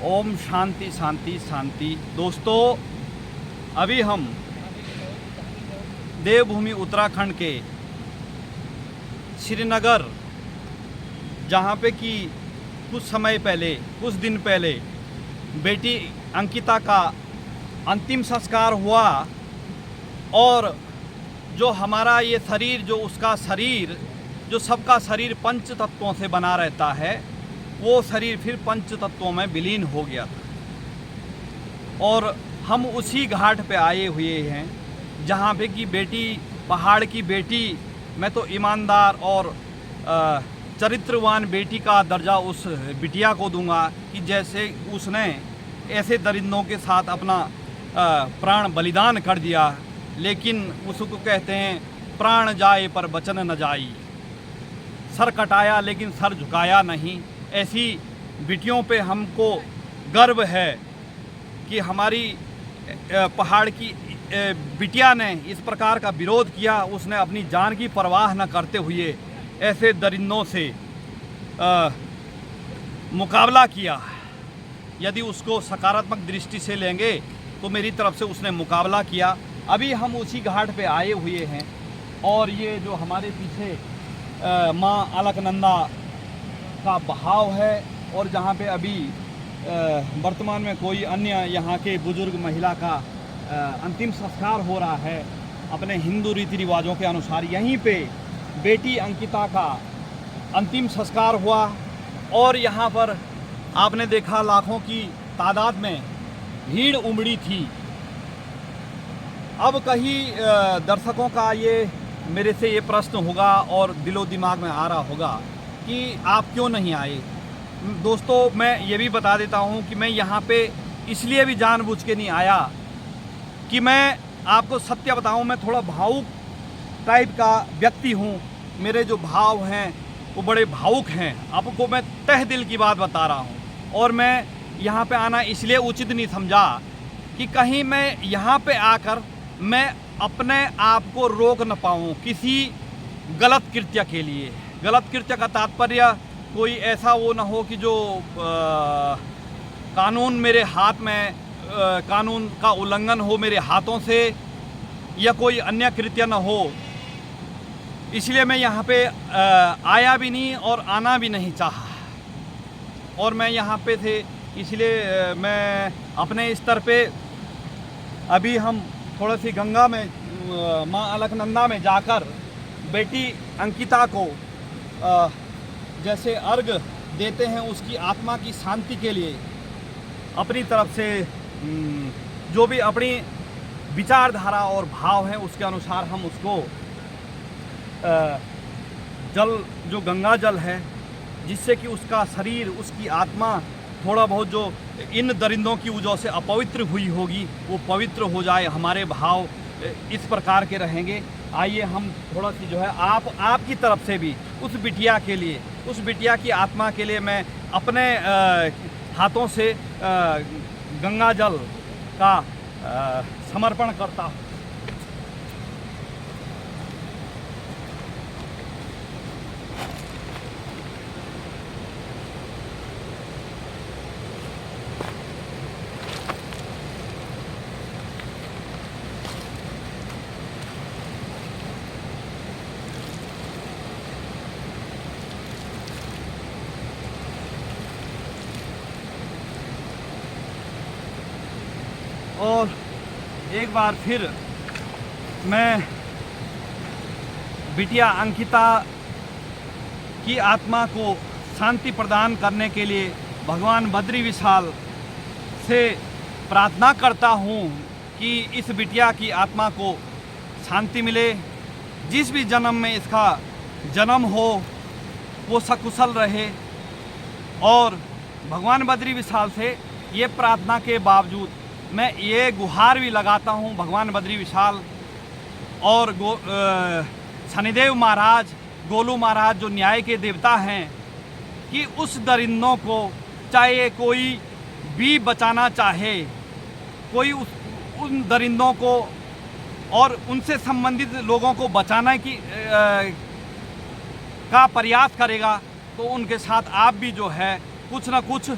ओम शांति शांति शांति। दोस्तों, अभी हम देवभूमि उत्तराखंड के श्रीनगर, जहाँ पे कि कुछ समय पहले, कुछ दिन पहले बेटी अंकिता का अंतिम संस्कार हुआ और जो हमारा ये शरीर, जो उसका शरीर, जो सबका शरीर पंच तत्वों से बना रहता है, वो शरीर फिर पंच तत्वों में विलीन हो गया था। और हम उसी घाट पे आए हुए हैं जहाँ पे कि बेटी, पहाड़ की बेटी, मैं तो ईमानदार और चरित्रवान बेटी का दर्जा उस बिटिया को दूंगा कि जैसे उसने ऐसे दरिंदों के साथ अपना प्राण बलिदान कर दिया। लेकिन उसको कहते हैं प्राण जाए पर वचन न जाई, सर कटाया लेकिन सर झुकाया नहीं। ऐसी बिटियों पे हमको गर्व है कि हमारी पहाड़ की बिटिया ने इस प्रकार का विरोध किया। उसने अपनी जान की परवाह न करते हुए ऐसे दरिंदों से मुकाबला किया। यदि उसको सकारात्मक दृष्टि से लेंगे तो मेरी तरफ से उसने मुकाबला किया। अभी हम उसी घाट पे आए हुए हैं और ये जो हमारे पीछे माँ अलकनंदा का बहाव है और जहाँ पे अभी वर्तमान में कोई अन्य यहाँ के बुजुर्ग महिला का अंतिम संस्कार हो रहा है अपने हिंदू रीति रिवाजों के अनुसार। यहीं पे बेटी अंकिता का अंतिम संस्कार हुआ और यहाँ पर आपने देखा लाखों की तादाद में भीड़ उमड़ी थी। अब कहीं दर्शकों का ये मेरे से ये प्रश्न होगा और दिलो दिमाग में आ रहा होगा कि आप क्यों नहीं आए। दोस्तों, मैं ये भी बता देता हूँ कि मैं यहाँ पे इसलिए भी जानबूझ के नहीं आया कि मैं आपको सत्य बताऊँ, मैं थोड़ा भावुक टाइप का व्यक्ति हूँ। मेरे जो भाव हैं वो बड़े भावुक हैं। आपको मैं तह दिल की बात बता रहा हूँ और मैं यहाँ पे आना इसलिए उचित नहीं समझा कि कहीं मैं यहाँ पे आकर मैं अपने आप को रोक न पाऊँ किसी गलत कृत्य के लिए। गलत कृत्य का तात्पर्य कोई ऐसा वो ना हो कि जो कानून मेरे हाथ में, कानून का उल्लंघन हो मेरे हाथों से, या कोई अन्य कृत्य न हो। इसलिए मैं यहाँ पे आया भी नहीं और आना भी नहीं चाहा। और मैं यहाँ पे थे इसलिए मैं अपने स्तर पे अभी हम थोड़ा सी गंगा में माँ अलकनंदा में जाकर बेटी अंकिता को जैसे अर्घ देते हैं, उसकी आत्मा की शांति के लिए अपनी तरफ से जो भी अपनी विचारधारा और भाव है उसके अनुसार हम उसको जल, जो गंगा जल है, जिससे कि उसका शरीर, उसकी आत्मा थोड़ा बहुत जो इन दरिंदों की वजह से अपवित्र हुई होगी वो पवित्र हो जाए। हमारे भाव इस प्रकार के रहेंगे। आइए हम थोड़ा सी जो है आपकी तरफ से भी उस बिटिया के लिए, उस बिटिया की आत्मा के लिए मैं अपने हाथों से गंगा जल का समर्पण करता हूँ। और एक बार फिर मैं बिटिया अंकिता की आत्मा को शांति प्रदान करने के लिए भगवान बद्री विशाल से प्रार्थना करता हूँ कि इस बिटिया की आत्मा को शांति मिले। जिस भी जन्म में इसका जन्म हो वो सकुशल रहे। और भगवान बद्री विशाल से ये प्रार्थना के बावजूद मैं ये गुहार भी लगाता हूँ भगवान बद्री विशाल और शनिदेव महाराज, गोलू महाराज जो न्याय के देवता हैं, कि उस दरिंदों को चाहे कोई भी बचाना चाहे, कोई उन दरिंदों को और उनसे संबंधित लोगों को बचाना की का प्रयास करेगा तो उनके साथ आप भी जो है कुछ ना कुछ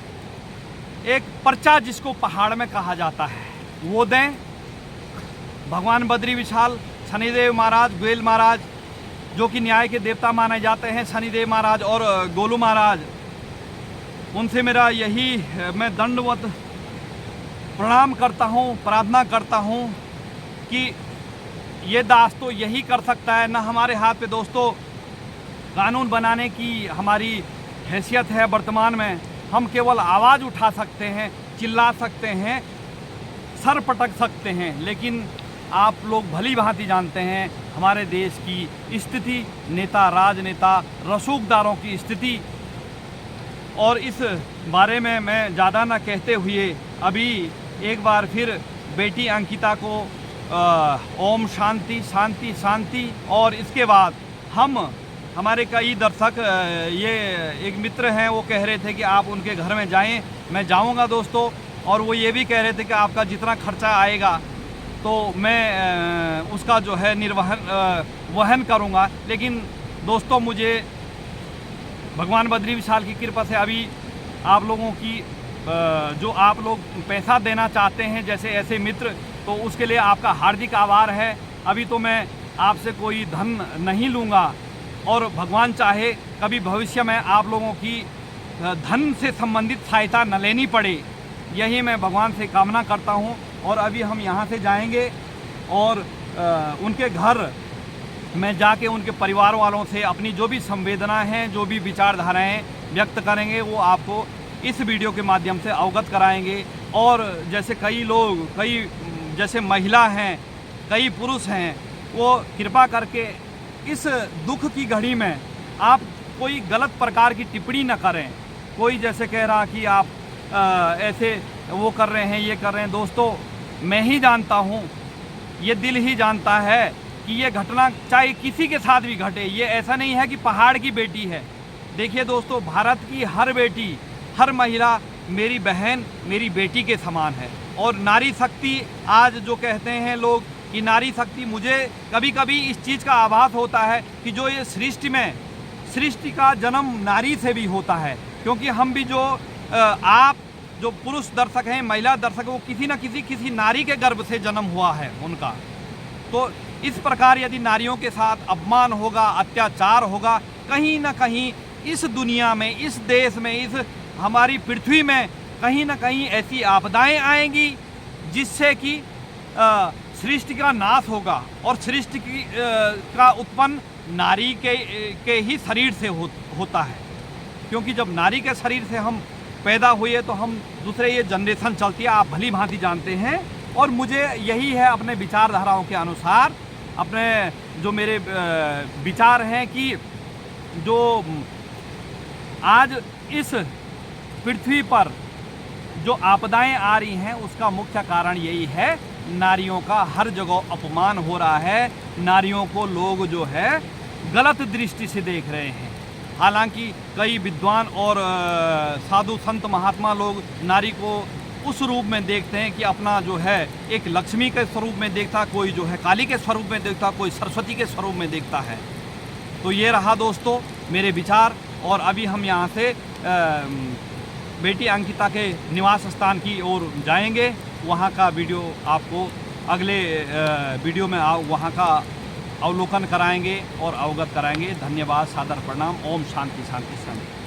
एक पर्चा जिसको पहाड़ में कहा जाता है वो दें। भगवान बद्री विशाल, शनिदेव महाराज, गोयल महाराज जो कि न्याय के देवता माने जाते हैं, शनिदेव महाराज और गोलू महाराज, उनसे मेरा यही मैं दंडवत प्रणाम करता हूँ, प्रार्थना करता हूँ कि ये दास तो यही कर सकता है। न हमारे हाथ पे दोस्तों कानून बनाने की हमारी हैसियत है वर्तमान में। हम केवल आवाज़ उठा सकते हैं, चिल्ला सकते हैं, सर पटक सकते हैं, लेकिन आप लोग भली भांति जानते हैं हमारे देश की स्थिति, नेता राजनेता रसूखदारों की स्थिति। और इस बारे में मैं ज़्यादा ना कहते हुए अभी एक बार फिर बेटी अंकिता को ओम शांति शांति शांति। और इसके बाद हमारे कई दर्शक, ये एक मित्र हैं, वो कह रहे थे कि आप उनके घर में जाएं। मैं जाऊंगा दोस्तों, और वो ये भी कह रहे थे कि आपका जितना खर्चा आएगा तो मैं उसका जो है वहन करूंगा। लेकिन दोस्तों मुझे भगवान बद्री विशाल की कृपा से अभी आप लोगों की जो आप लोग पैसा देना चाहते हैं जैसे ऐसे मित्र, तो उसके लिए आपका हार्दिक आभार है। अभी तो मैं आपसे कोई धन नहीं लूँगा, और भगवान चाहे कभी भविष्य में आप लोगों की धन से संबंधित सहायता न लेनी पड़े, यही मैं भगवान से कामना करता हूँ। और अभी हम यहाँ से जाएंगे और उनके घर में जाके उनके परिवार वालों से अपनी जो भी संवेदना हैं, जो भी विचारधाराएँ व्यक्त करेंगे, वो आपको इस वीडियो के माध्यम से अवगत कराएंगे। और जैसे कई लोग, कई जैसे महिला हैं, कई पुरुष हैं, वो कृपा करके इस दुख की घड़ी में आप कोई गलत प्रकार की टिप्पणी न करें। कोई जैसे कह रहा कि आप ऐसे वो कर रहे हैं, ये कर रहे हैं। दोस्तों मैं ही जानता हूँ, ये दिल ही जानता है कि ये घटना चाहे किसी के साथ भी घटे, ये ऐसा नहीं है कि पहाड़ की बेटी है। देखिए दोस्तों, भारत की हर बेटी, हर महिला मेरी बहन, मेरी बेटी के समान है। और नारी शक्ति आज जो कहते हैं लोग कि नारी शक्ति, मुझे कभी कभी इस चीज़ का आभास होता है कि जो ये सृष्टि का जन्म नारी से भी होता है। क्योंकि हम भी जो आप जो पुरुष दर्शक हैं, महिला दर्शक, वो किसी न किसी नारी के गर्भ से जन्म हुआ है उनका। तो इस प्रकार यदि नारियों के साथ अपमान होगा, अत्याचार होगा, कहीं ना कहीं इस दुनिया में, इस देश में, इस हमारी पृथ्वी में कहीं ना कहीं ऐसी आपदाएं आएंगी जिससे कि सृष्टि का नाश होगा। और सृष्टि की का उत्पन्न नारी के ही शरीर से होता है। क्योंकि जब नारी के शरीर से हम पैदा हुए तो हम दूसरे ये जनरेशन चलती है, आप भली भांति जानते हैं। और मुझे यही है अपने विचारधाराओं के अनुसार, अपने जो मेरे विचार हैं कि जो आज इस पृथ्वी पर जो आपदाएं आ रही हैं उसका मुख्य कारण यही है, नारियों का हर जगह अपमान हो रहा है। नारियों को लोग जो है गलत दृष्टि से देख रहे हैं। हालांकि कई विद्वान और साधु संत महात्मा लोग नारी को उस रूप में देखते हैं कि अपना जो है एक लक्ष्मी के स्वरूप में देखता, कोई जो है काली के स्वरूप में देखता, कोई सरस्वती के स्वरूप में देखता है। तो ये रहा दोस्तों मेरे विचार। और अभी हम यहाँ से बेटी अंकिता के निवास स्थान की ओर जाएंगे। वहाँ का वीडियो आपको अगले वीडियो में वहाँ का अवलोकन कराएंगे और अवगत कराएंगे। धन्यवाद, सादर प्रणाम। ओम शांति शांति शांति।